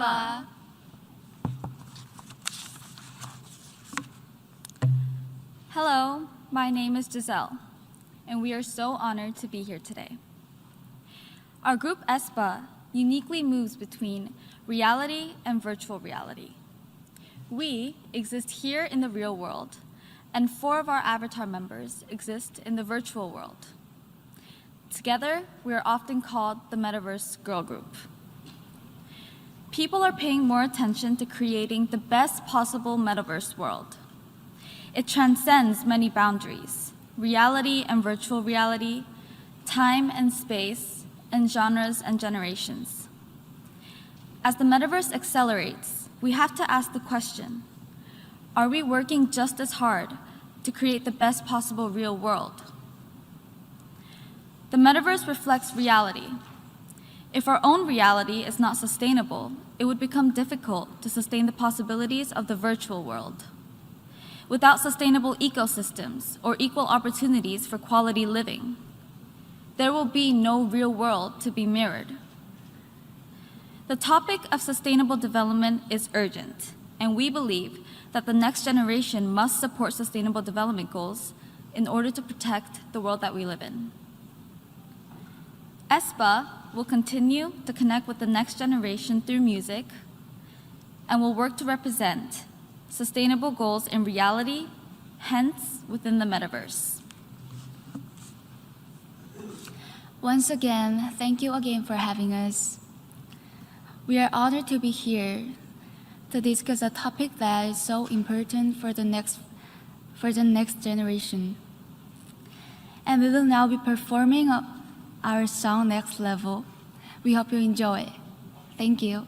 Aespa. Hello, my name is Giselle, and we are so honored to be here today. Our group Aespa uniquely moves between reality and virtual reality. We exist here in the real world, and 4 of our avatar members exist in the virtual world. Together, we are often called the Metaverse Girl Group. People are paying more attention to creating the best possible metaverse world. It transcends many boundaries, reality and virtual reality, time and space, and genres and generations. As the metaverse accelerates, we have to ask the question, are we working just as hard to create the best possible real world? The metaverse reflects reality. If our own reality is not sustainable, it would become difficult to sustain the possibilities of the virtual world. Without sustainable ecosystems or equal opportunities for quality living, there will be no real world to be mirrored. The topic of sustainable development is urgent, and we believe that the next generation must support sustainable development goals in order to protect the world that we live in. Aespa will continue to connect with the next generation through music and will work to represent sustainable goals in reality, hence within the metaverse. Once again, thank you again for having us. We are honored to be here to discuss a topic that is so important for the next generation. And we will now be performing our song Next Level. We hope you enjoy. Thank you.